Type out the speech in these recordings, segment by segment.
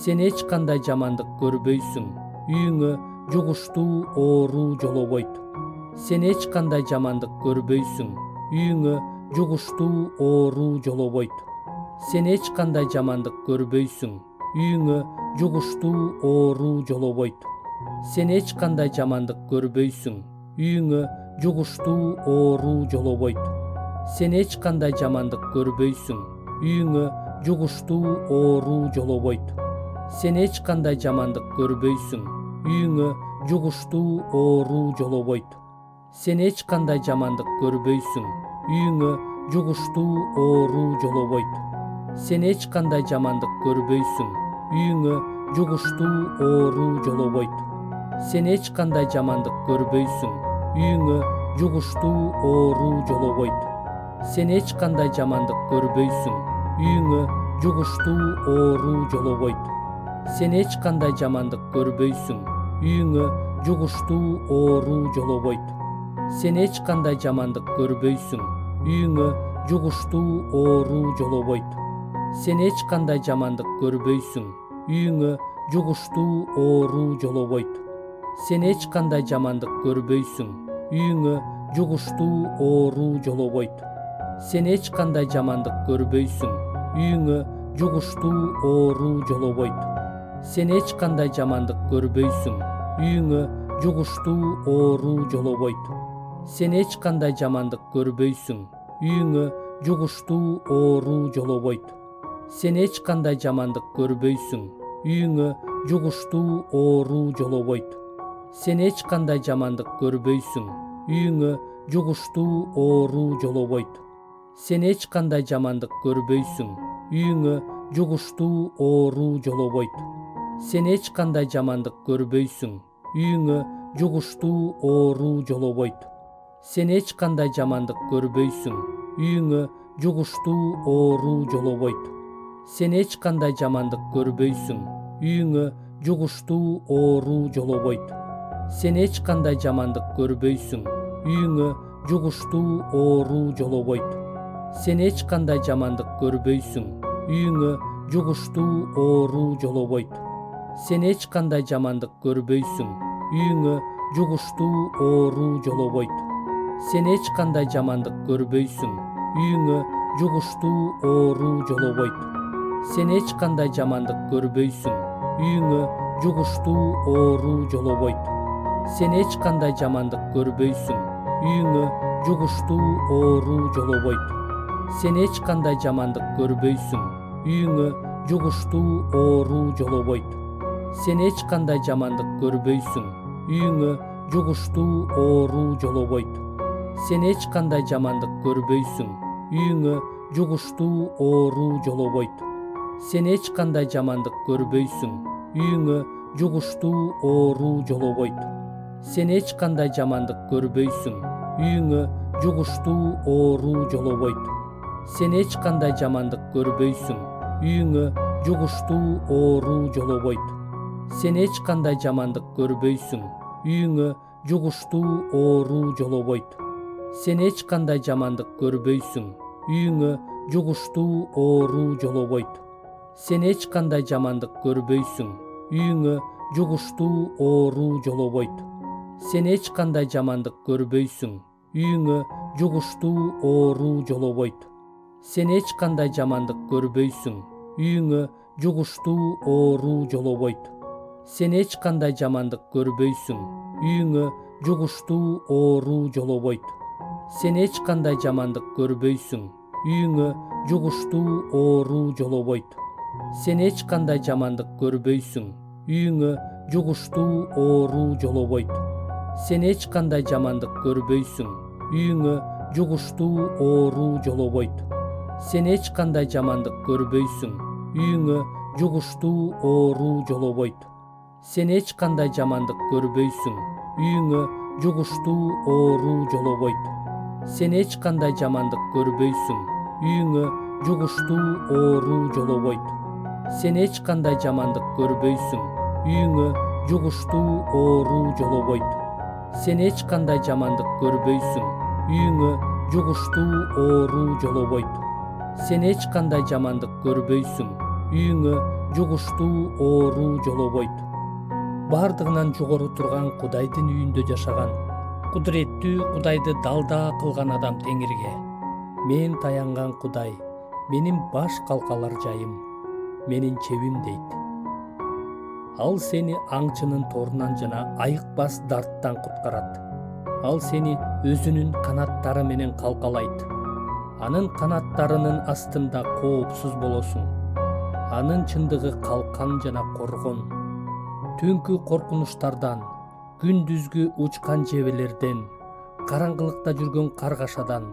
Сен эч кандай жамандык көрбөйсүң. Үйүңө жугуштуу оору жолобойт. Сен эч кандай жамандык көрбөйсүң. Үйүңө жугуштуу оору жолобойт. Сен эч кандай жамандык көрбөйсүң. Үйүңө жугуштуу оору жолобойт. Сен эч кандай жамандык көрбөйсүң. Үйүңө жугуштуу оору жолобойт. Сен эч кандай жамандык көрбөйсүң. Үйүңө жугуштуу оору жолобойт. Сен эч кандай жамандык көрбөйсүң. Үйүңө жугуштуу оору жолобойт. Сен эч кандай жамандык көрбөйсүң. Үйүңө жугуштуу оору жолобойт. Сен эч кандай жамандык көрбөйсүң. Үйүңө жугуштуу оору жолобойт. Сен эч кандай жамандык көрбөйсүң. Үйүңө жугуштуу оору жолобойт. Сен эч кандай жамандык көрбөйсүң. Үйүңө жугуштуу оору жолобойт. Сен эч кандай жамандык көрбөйсүң. Үйүңө жугуштуу оору жолобойт. Сен эч кандай жамандык көрбөйсүң. Үйүңө жугуштуу оору жолобойт. Сен эч кандай жамандык көрбөйсүң. Үйүңө жугуштуу оору жолобойт. Сен эч кандай жамандык көрбөйсүң. Үйүңө жугуштуу оору жолобойт. Сен эч кандай жамандык көрбөйсүң. Үйүңө жугуштуу оору жолобойт. Сен эч кандай жамандык көрбөйсүң. Үйүңө жугуштуу оору жолобойт. Сен эч кандай жамандык көрбөйсүң. Үйүңө жугуштуу оору жолобойт. Сен эч кандай жамандык көрбөйсүң. Үйүңө жугуштуу оору жолобойт. Сен эч кандай жамандык көрбөйсүң. Үйүңө жугуштуу оору жолобойт. Сен эч кандай жамандык көрбөйсүң. Үйүңө жугуштуу оору жолобойт. Сен эч кандай жамандык көрбөйсүң. Үйүңө жугуштуу оору жолобойт. Сен эч кандай жамандык көрбөйсүң. Үйүңө жугуштуу оору жолобойт. Сен эч кандай жамандык көрбөйсүң. Үйүңө жугуштуу оору жолобойт. Сен эч кандай жамандык көрбөйсүң. Үйүңө жугуштуу оору жолобойт. Сен эч кандай жамандык көрбөйсүң. Үйүңө жугуштуу оору жолобойт. Сен эч кандай жамандык көрбөйсүң. Үйүңө жугуштуу оору жолобойт. Сен эч кандай жамандык көрбөйсүң. Үйүңө жугуштуу оору жолобойт. Сен эч кандай жамандык көрбөйсүң. Үйүңө жугуштуу оору жолобойт. Сен эч кандай жамандык көрбөйсүң. Үйүңө жугуштуу оору жолобойт. Сен эч кандай жамандык көрбөйсүң. Үйүңө жугуштуу оору жолобойт. Сен эч кандай жамандык көрбөйсүң. Үйүңө жугуштуу оору жолобойт. Сен эч кандай жамандык көрбөйсүң. Үйүңө жугуштуу оору жолобойт. Сен эч кандай жамандык көрбөйсүң. Үйүңө жугуштуу оору жолобойт. Сен эч кандай жамандык көрбөйсүң. Үйүңө жугуштуу оору жолобойт. Сен эч кандай жамандык көрбөйсүң. Үйүңө жугуштуу оору жолобойт. Сен эч кандай жамандык көрбөйсүң. Үйүңө жугуштуу оору жолобойт. Сен эч кандай жамандык көрбөйсүң. Үйүңө жугуштуу оору жолобойт. Сен эч кандай жамандык көрбөйсүң. Үйүңө жугуштуу оору жолобойт. Сен эч кандай жамандык көрбөйсүң. Үйүңө жугуштуу оору жолобойт. Сен эч кандай жамандык көрбөйсүң. Үйүңө жугуштуу оору жолобойт. Сен эч кандай жамандык көрбөйсүң. Үйүңө жугуштуу оору жолобойт. Сен эч кандай жамандык көрбөйсүң. Үйүңө жугуштуу оору жолобойт. Сен эч кандай жамандык көрбөйсүң. Үйүңө жугуштуу оору жолобойт. Сен эч кандай жамандык көрбөйсүң. Үйүңө жугуштуу оору жолобойт. Сен эч кандай жамандык көрбөйсүң. Үйүңө жугуштуу оору жолобойт. Сен эч кандай жамандык көрбөйсүң. Үйүңө жугуштуу оору жолобойт. Сен эч кандай жамандык көрбөйсүң. Үйүңө жугуштуу оору жолобойт. Сен эч кандай жамандык көрбөйсүң. Үйүңө жугуштуу оору жолобойт. Сен эч кандай жамандык көрбөйсүң. Үйүңө жугуштуу оору жолобойт. Сен эч кандай жамандык көрбөйсүң. үйүңө жугуштуу оору жолобойт. Бардыгынан жогору турган Кудайдын үйүндө жашаган, кудуреттүү Кудайды далда кылган адам Теңирге: мен таянган Кудай, менин баш калкалар жайым, менин чебим дейт. Ал сени аңчынын торунан жана айыкпас дарттан куткарат. Ал сени өзүнүн канаттары менен калкалайт. Анын канаттарынын астында коопсуз болосуң. Анын чындыгы калкан жана коргон. Түнкү коркунучтардан, күндүзгү учкан жебелерден, караңгылыкта жүргөн каргашадан,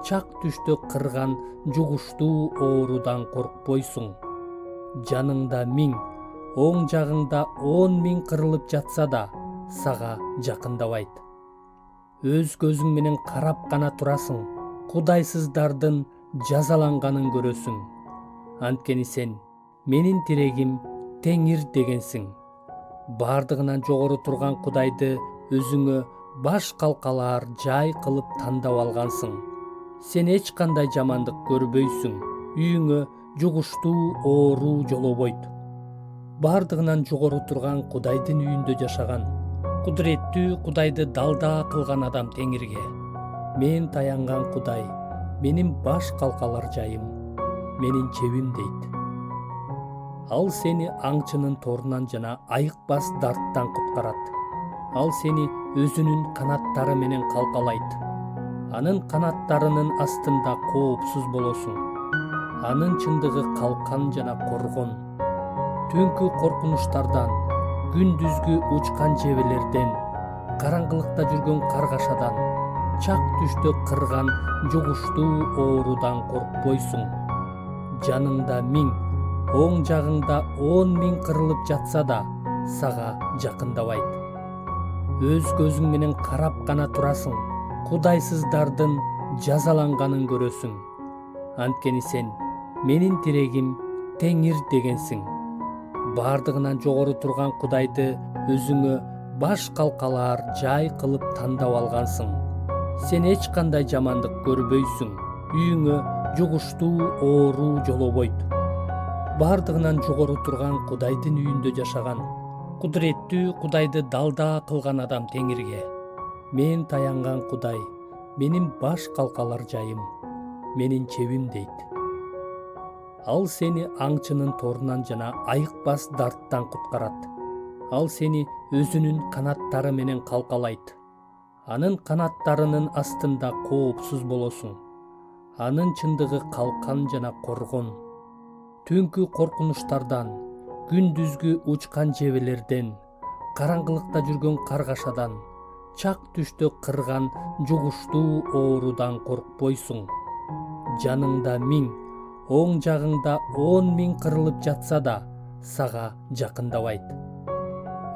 чак түштө кырган жугуштуу оорудан коркпойсуң. Жаныңда 1000, оң жагыңда 10.000 кырылып жатса да, сага жакындабайт. Өз көзүң менен карап гана турасың, кудайсыздардын жазаланганын көрөсүң. Анткени сен менин тирегим Теңир дегенсиң. Бардыгынан жогору турган Кудайды өзүңө баш калкалаар жай кылып тандап алгансың. Сен эч кандай жамандык көрбөйсүң, үйүңө жугуштуу оору жолобойт. Бардыгынан жогору турган Кудайдын үйүндө жашаган, кудуреттүү Кудайды далда кылган адам Теңирге: мен таянган Кудай, менин баш калкалар жайым, менин чебим дейт. Ал сени аңчынын торунан жана айыкпас дарттан куткарат. Ал сени өзүнүн канаттары менен калкалайт. Анын канаттарынын астында коопсуз болосуң. Анын чындыгы калкан жана коргон. Түнкү коркунучтардан, күндүзгү учкан жебелерден, караңгылыкта жүргөн каргашадан, чак түштө кырган жугуштуу оорудан коркпойсуң. Жаныңда 1000, оң жагыңда 10.000 кырылып жатса да, сага жакындабайт. Өз көзүң менен карап гана турасың, кудайсыздардын жазаланганын көрөсүң. Анткени сен менин тирегим Теңир дегенсиң. Бардыгынан жогору турган Кудайды өзүңө баш калкалаар жай кылып тандап алгансың. Сен эч кандай жамандык көрбөйсүң, үйүңө жугуштуу оору жолобойт. Бардыгынан жогору турган Кудайдын үйүндө жашаган, кудуреттүү Кудайды далда кылган адам Теңирге: мен таянган Кудай, менин баш калкалар жайым, менин чебим дейт. Ал сени аңчынын торунан жана айыкпас дарттан куткарат. Ал сени өзүнүн канаттары менен калкалайт. Анын канаттарынын астында коопсуз болосуң. Анын чындыгы калкан жана коргон. Түнкү коркунучтардан, күндүзгү учкан жебелерден, караңгылыкта жүргөн каргашадан, чак түштө кырган жугуштуу оорудан коркпойсуң. Жаныңда 1000, оң жагыңда 10.000 кырылып жатса да, сага жакындабайт.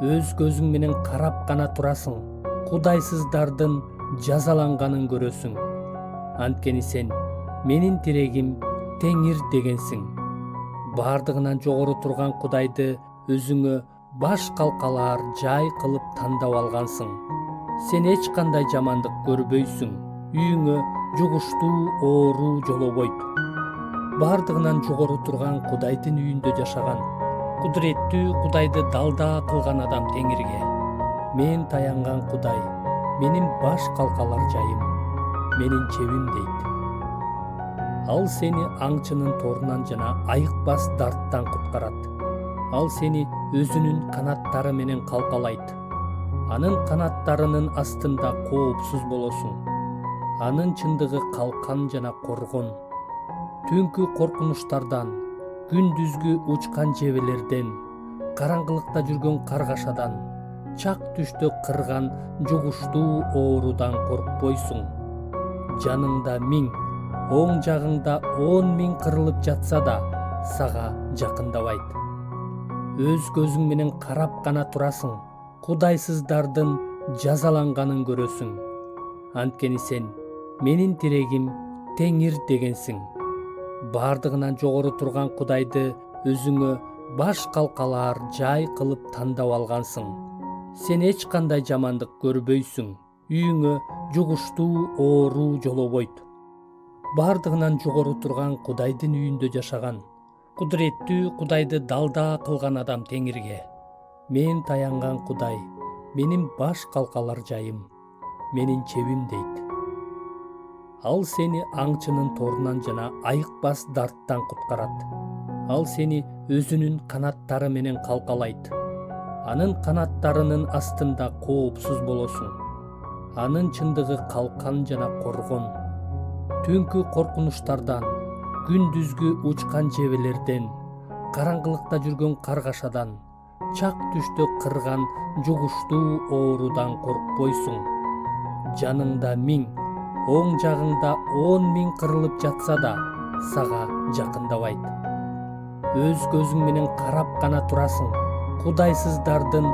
Өз көзүң менен карап гана турасың, кудайсыздардын жазаланганын көрөсүң. Анткени сен менин тирегим Теңир дегенсиң. Бардыгынан жогору турган Кудайды өзүңө баш калкалаар жай кылып тандап алгансың. Сен эч кандай жамандык көрбөйсүң, үйүңө жугуштуу оору жолобойт. Бардыгынан жогору турган Кудайдын үйүндө жашаган, кудуреттүү Кудайды далда кылган адам Теңирге: мен таянган Кудай, менин баш калкалар жайым, менин чебим дейт. Ал сени аңчынын торунан жана айыкпас дарттан куткарат. Ал сени өзүнүн канаттары менен калкалайт. Анын канаттарынын астында коопсуз болосуң. Анын чындыгы калкан жана коргон. Түнкү коркунучтардан, күндүзгү учкан жебелерден, караңгылыкта жүргөн каргашадан, чак түштө кырган жугуштуу оорудан коркпойсуң. Жаныңда 1000, оң жагыңда 10.000 кырылып жатса да, сага жакындабайт. Өз көзүң менен карап гана турасың, кудайсыздардын жазаланганын көрөсүң. Анткени сен менин тирегим Теңир дегенсиң. Бардыгынан жогору турган Кудайды өзүңө баш калкалаар жай кылып тандап алгансың. Сен эч кандай жамандык көрбөйсүң, үйүңө жугуштуу оору жолобойт. Бардыгынан жогору турган Кудайдын үйүндө жашаган, кудуреттүү Кудайды далда кылган адам Теңирге. Мен таянган Кудай, менин баш калкалар жайым, менин чебим дейт. Ал сени аңчынын торунан жана айыкпас дарттан куткарат. Ал сени өзүнүн канаттары менен калкалайт. Анын канаттарынын астында коопсуз болосуң. Анын чындыгы калкан жана коргон. Түнкү коркунучтардан, күндүзгү учкан жебелерден, караңгылыкта жүргөн каргашадан, чак түштө кырган жугуштуу оорудан коркпойсуң. Жаныңда 1000, оң жагыңда 10.000 кырылып жатса да, сага жакындабайт. Өз көзүң менен карап гана турасың, кудайсыздардын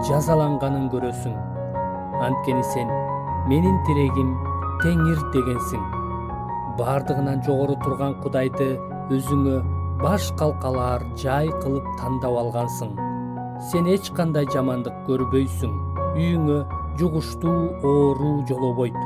жазаланганын көрөсүң. Анткени сен менин тирегим Теңир дегенсиң. Бардыгынан жогору турган Кудайды өзүңө баш калкалаар жай кылып тандап алгансың. Сен эч кандай жамандык көрбөйсүң. Үйүңө жугуштуу оору жолобойт.